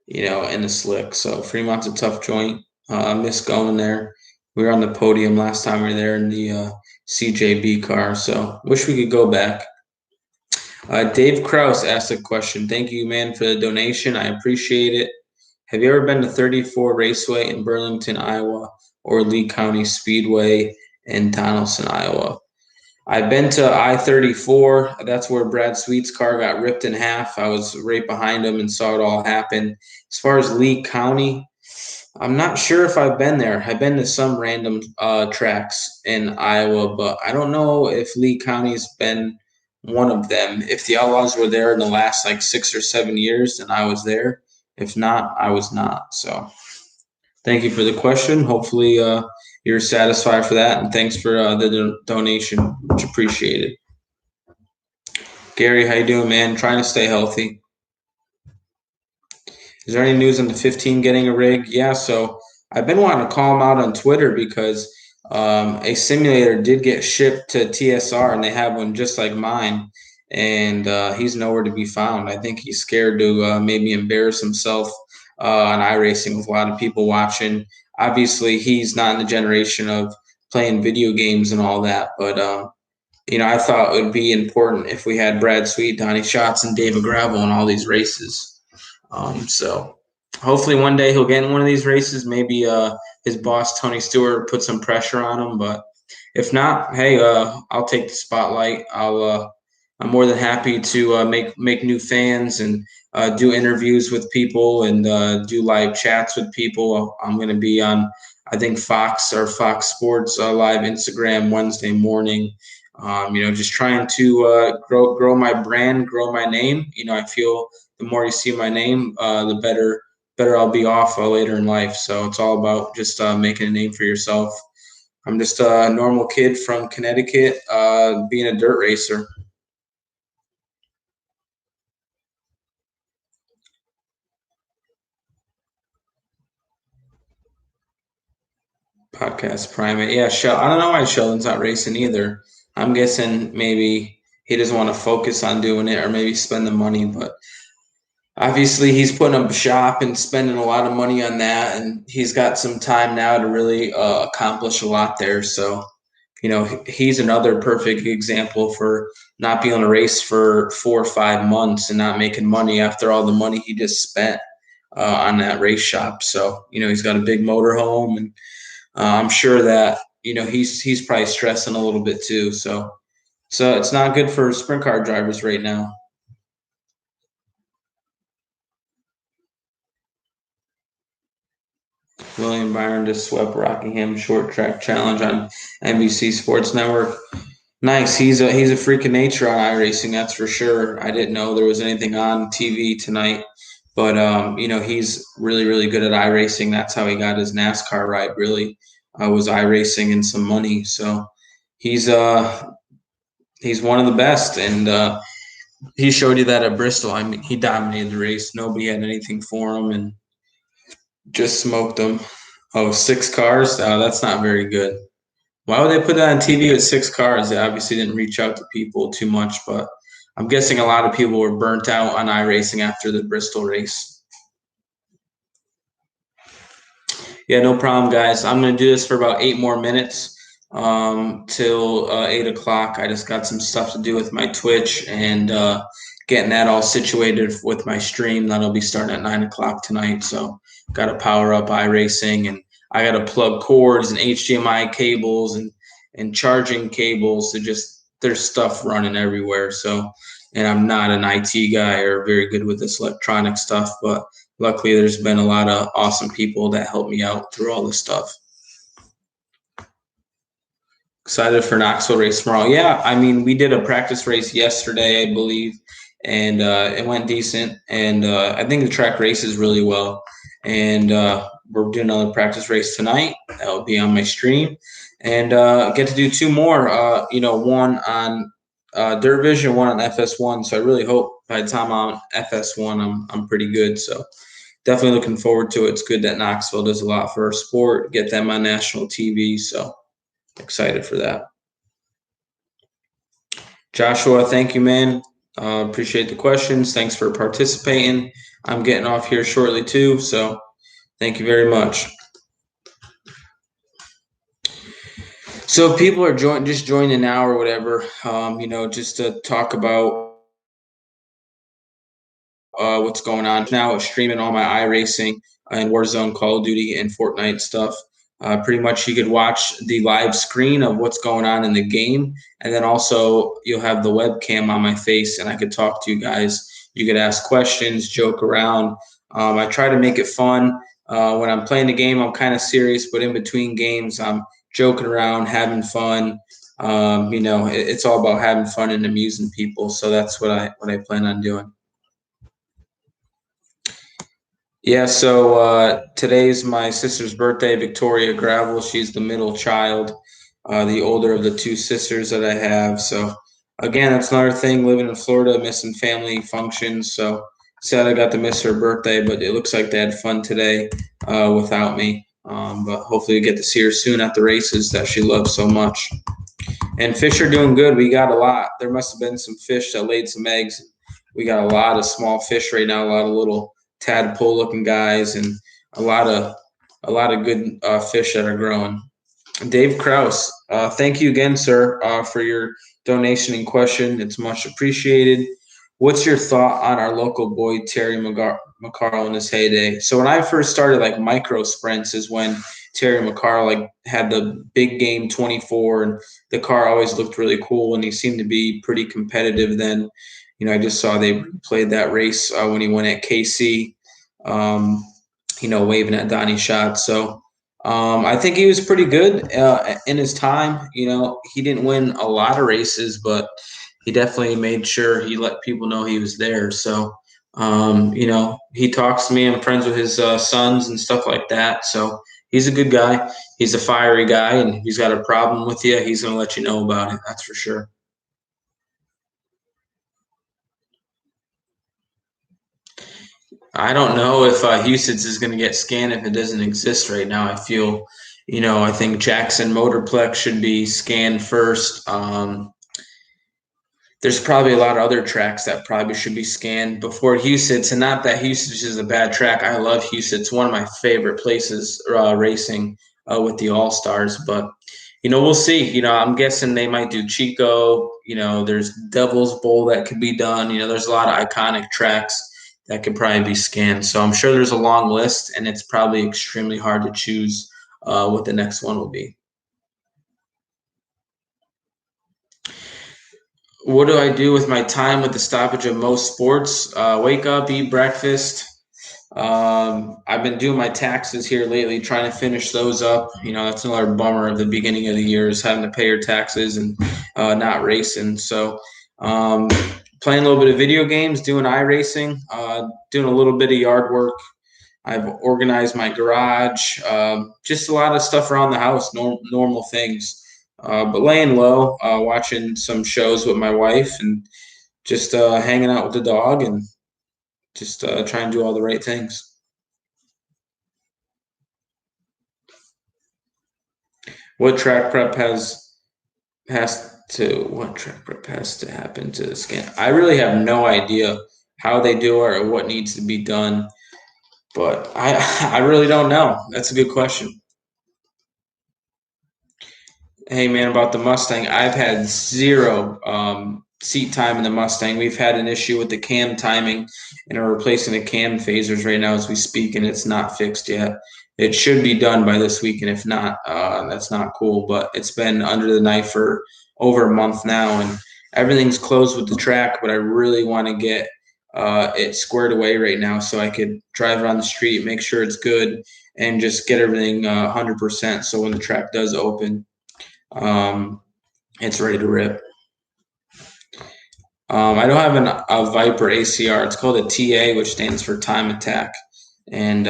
in the slick. So Fremont's a tough joint. I miss going there. We were on the podium last time we were there in the CJB car, so wish we could go back. Dave Kraus asked a question. Thank you, man, for the donation. I appreciate it. Have you ever been to 34 Raceway in Burlington, Iowa, or Lee County Speedway in Donelson, Iowa? I've been to I-34. That's where Brad Sweet's car got ripped in half. I was right behind him and saw it all happen. As far as Lee County, I'm not sure if I've been there. I've been to some random tracks in Iowa, but I don't know if Lee County's been one of them. If the Outlaws were there in the last like 6 or 7 years, then I was there. If not, I was not. So thank you for the question. Hopefully you're satisfied for that, and thanks for the donation. Much appreciated. Gary, how you doing, man? Trying to stay healthy. Is there any news on the 15 getting a rig? Yeah, so I've been wanting to call them out on Twitter because a simulator did get shipped to TSR, and they have one just like mine. and he's nowhere to be found. I think he's scared to maybe embarrass himself on iRacing with a lot of people watching. Obviously, he's not in the generation of playing video games and all that, but I thought it would be important if we had Brad Sweet, Donnie Schatz, and David Gravel in all these races. So hopefully one day he'll get in one of these races. Maybe his boss Tony Stewart put some pressure on him, but if not, hey, I'll take the spotlight. I'm more than happy to make new fans and do interviews with people and do live chats with people. I'm going to be on, I think, Fox or Fox Sports live Instagram Wednesday morning. Just trying to grow my brand, grow my name. I feel the more you see my name, the better I'll be off later in life. So it's all about just making a name for yourself. I'm just a normal kid from Connecticut, being a dirt racer. Podcast primate. Yeah, I don't know why Sheldon's not racing either. I'm guessing maybe he doesn't want to focus on doing it or maybe spend the money, but obviously he's putting up a shop and spending a lot of money on that, and he's got some time now to really accomplish a lot there. So he's another perfect example for not being on a race for 4 or 5 months and not making money after all the money he just spent on that race shop. So he's got a big motorhome, and I'm sure that he's probably stressing a little bit too. So it's not good for sprint car drivers right now. William Byron just swept Rockingham Short Track Challenge on NBC Sports Network. Nice. He's a freak of nature on iRacing, that's for sure. I didn't know there was anything on TV tonight, but he's really really good at iRacing. That's how he got his NASCAR ride. Really, was iRacing and some money. So he's one of the best, and he showed you that at Bristol. I mean, he dominated the race. Nobody had anything for him, and just smoked them. Oh, 6 cars? Oh, that's not very good. Why would they put that on TV with 6 cars? They obviously didn't reach out to people too much, but I'm guessing a lot of people were burnt out on iRacing after the Bristol race. Yeah, no problem, guys. I'm going to do this for about 8 more minutes till 8 o'clock. I just got some stuff to do with my Twitch and getting that all situated with my stream. That'll be starting at 9 o'clock tonight. So got to power up iRacing, and I got to plug cords and HDMI cables and charging cables. There's stuff running everywhere. So, and I'm not an IT guy or very good with this electronic stuff, but luckily there's been a lot of awesome people that help me out through all this stuff. Excited for Knoxville race tomorrow. Yeah, I mean, we did a practice race yesterday, I believe, and it went decent. And I think the track races really well. And we're doing another practice race tonight. That'll be on my stream. And get to do 2 more, one on Dirt Vision, one on FS1. So I really hope by the time I'm on FS1, I'm pretty good. So definitely looking forward to it. It's good that Knoxville does a lot for our sport, get them on national TV. So excited for that. Joshua, thank you, man. Appreciate the questions. Thanks for participating. I'm getting off here shortly too, so thank you very much. So if people are just joining now or whatever, just to talk about what's going on now, streaming all my iRacing and Warzone, Call of Duty, and Fortnite stuff. Pretty much you could watch the live screen of what's going on in the game, and then also you'll have the webcam on my face, and I could talk to you guys. You could ask questions, joke around. I try to make it fun. When I'm playing the game, I'm kind of serious, but in between games, I'm joking around, having fun. It's all about having fun and amusing people. So that's what I plan on doing. Yeah, so today's my sister's birthday, Victoria Gravel. She's the middle child, the older of the 2 sisters that I have. So again, that's another thing, living in Florida, missing family functions. So sad I got to miss her birthday, but it looks like they had fun today without me. But hopefully we get to see her soon at the races that she loves so much. And fish are doing good. We got a lot. There must have been some fish that laid some eggs. We got a lot of small fish right now, a lot of little tadpole looking guys, and a lot of good fish that are growing. Dave Kraus, thank you again, sir, for your donation and question. It's much appreciated. What's your thought on our local boy Terry McCarl in his heyday? So when I first started, like micro sprints is when Terry McCarl like had the big game 24, and the car always looked really cool, and he seemed to be pretty competitive then. I just saw they played that race when he won at KC. Um, waving at Donnie Schatz. So I think he was pretty good in his time. He didn't win a lot of races, but he definitely made sure he let people know he was there. So, he talks to me. I'm friends with his sons and stuff like that. So he's a good guy. He's a fiery guy, and if he's got a problem with you, he's going to let you know about it. That's for sure. I don't know if Huset's is going to get scanned if it doesn't exist right now. I think Jackson Motorplex should be scanned first. There's probably a lot of other tracks that probably should be scanned before Huset's, and not that Huset's is a bad track. I love Huset's. It's one of my favorite places racing with the All Stars. But we'll see. I'm guessing they might do Chico. There's Devil's Bowl that could be done. There's a lot of iconic tracks that could probably be scanned. So I'm sure there's a long list, and it's probably extremely hard to choose what the next one will be. What do I do with my time with the stoppage of most sports? Wake up, eat breakfast. I've been doing my taxes here lately, trying to finish those up. That's another bummer of the beginning of the year is having to pay your taxes and not racing. So, playing a little bit of video games, doing iRacing, doing a little bit of yard work. I've organized my garage, just a lot of stuff around the house, normal things. But laying low, watching some shows with my wife, and just hanging out with the dog, and just trying to do all the right things. What track prep has to happen to the scan? I really have no idea how they do it or what needs to be done, but I really don't know. That's a good question. Hey man, about the Mustang, I've had zero seat time in the Mustang. We've had an issue with the cam timing, and we're replacing the cam phasers right now as we speak, and it's not fixed yet. It should be done by this week, and if not, that's not cool. But it's been under the knife for over a month now, and everything's closed with the track. But I really want to get it squared away right now so I could drive around the street, make sure it's good, and just get everything 100%. So when the track does open, um, it's ready to rip. I don't have a Viper ACR. It's called a TA, which stands for Time Attack. And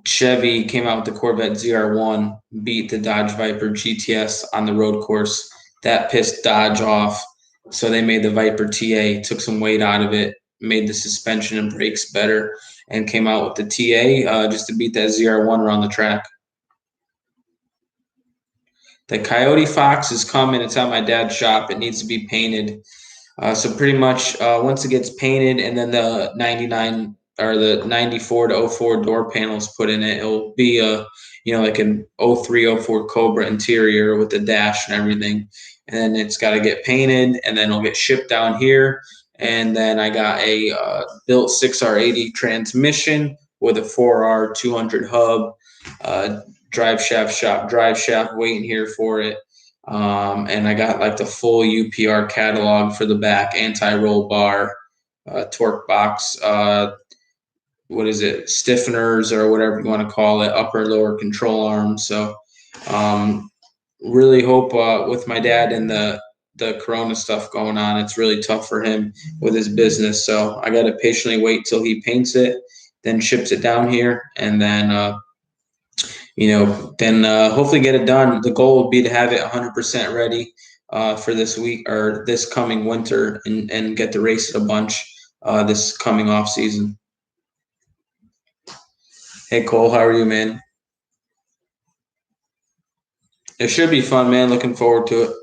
Chevy came out with the Corvette ZR1, beat the Dodge Viper GTS on the road course. That pissed Dodge off. So they made the Viper TA, took some weight out of it, made the suspension and brakes better, and came out with the TA just to beat that ZR1 around the track. The Coyote Fox is coming. It's at my dad's shop. It needs to be painted. So pretty much once it gets painted and then the 99 or the 94 to 04 door panels put in it, it'll be like an 03, 04 Cobra interior with the dash and everything. And then it's got to get painted, and then it'll get shipped down here. And then I got a built 6R80 transmission with a 4R 200 hub, drive shaft waiting here for it. And I got like the full UPR catalog for the back, anti-roll bar, torque box, what is it, stiffeners or whatever you want to call it, upper and lower control arms. So really hope with my dad and the Corona stuff going on, it's really tough for him with his business. So I got to patiently wait till he paints it, then ships it down here, and then then hopefully get it done. The goal would be to have it 100% ready for this week or this coming winter, and get to race it a bunch this coming off season. Hey Cole, how are you, man? It should be fun, man. Looking forward to it.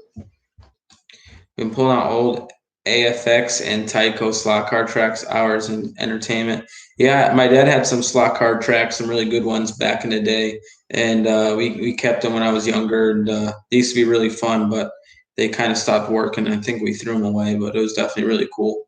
Been pulling out old AFX and Tyco slot car tracks, hours and entertainment. Yeah, my dad had some slot car tracks, some really good ones back in the day, and we kept them when I was younger. And they used to be really fun, but they kind of stopped working. I think we threw them away, but it was definitely really cool.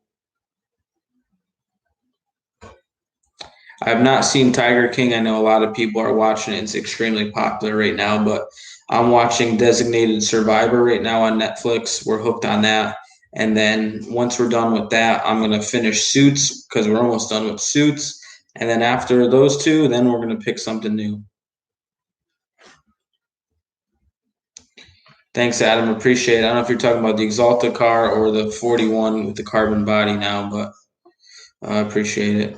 I have not seen Tiger King. I know a lot of people are watching it. It's extremely popular right now, but I'm watching Designated Survivor right now on Netflix. We're hooked on that. And then once we're done with that, I'm going to finish Suits because we're almost done with Suits. And then after those two, then we're going to pick something new. Thanks, Adam. Appreciate it. I don't know if you're talking about the Exalta car or the 41 with the carbon body now, but I appreciate it.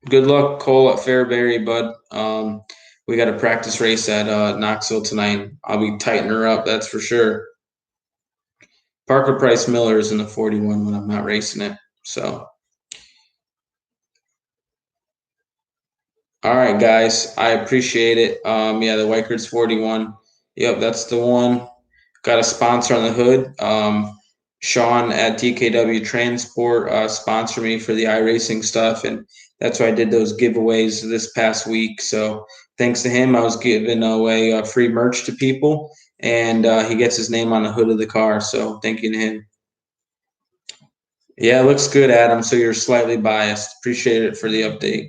Good luck, Cole, at Fairbury, bud. We got a practice race at Knoxville tonight. I'll be tightening her up, that's for sure. Parker Price Miller is in the 41 when I'm not racing it. So, all right, guys, I appreciate it. Yeah, the Weikert's 41. Yep, that's the one. Got a sponsor on the hood. Sean at TKW Transport sponsored me for the iRacing stuff, and that's why I did those giveaways this past week. So thanks to him, I was giving away free merch to people, and he gets his name on the hood of the car. So thank you to him. Yeah, it looks good, Adam. So you're slightly biased. Appreciate it for the update.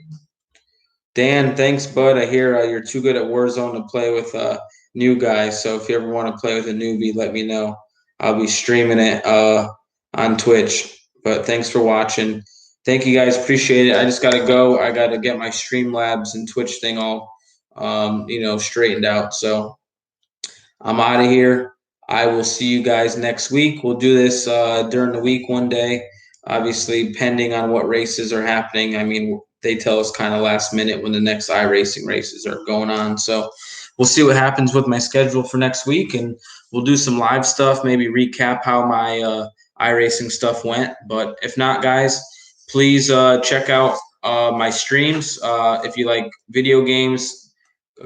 Dan, thanks, bud. I hear you're too good at Warzone to play with new guys. So if you ever want to play with a newbie, let me know. I'll be streaming it on Twitch. But thanks for watching. Thank you guys. Appreciate it. I just got to go. I got to get my Streamlabs and Twitch thing all, straightened out. So I'm out of here. I will see you guys next week. We'll do this during the week one day, obviously, pending on what races are happening. I mean, they tell us kind of last minute when the next iRacing races are going on. So we'll see what happens with my schedule for next week, and we'll do some live stuff, maybe recap how my iRacing stuff went. But if not, guys, please check out my streams. If you like video games,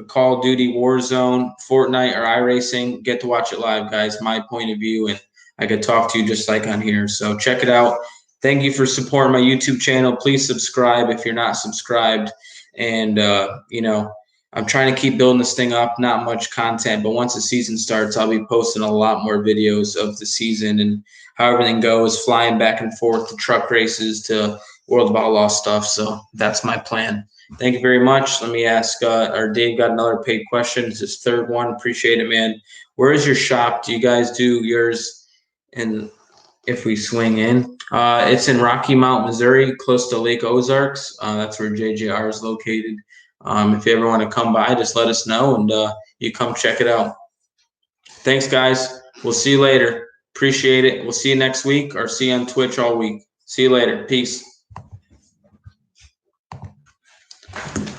Call of Duty, Warzone, Fortnite, or iRacing, get to watch it live, guys. My point of view, and I could talk to you just like on here. So check it out. Thank you for supporting my YouTube channel. Please subscribe if you're not subscribed. And I'm trying to keep building this thing up. Not much content, but once the season starts, I'll be posting a lot more videos of the season and how everything goes, flying back and forth to truck races to World of Outlaw stuff. So that's my plan. Thank you very much. Let me ask, our Dave got another paid question. It's his third one. Appreciate it, man. Where is your shop? Do you guys do yours in, if we swing in? It's in Rocky Mount, Missouri, close to Lake Ozarks. That's where JJR is located. If you ever want to come by, just let us know, and you come check it out. Thanks, guys. We'll see you later. Appreciate it. We'll see you next week or see you on Twitch all week. See you later. Peace.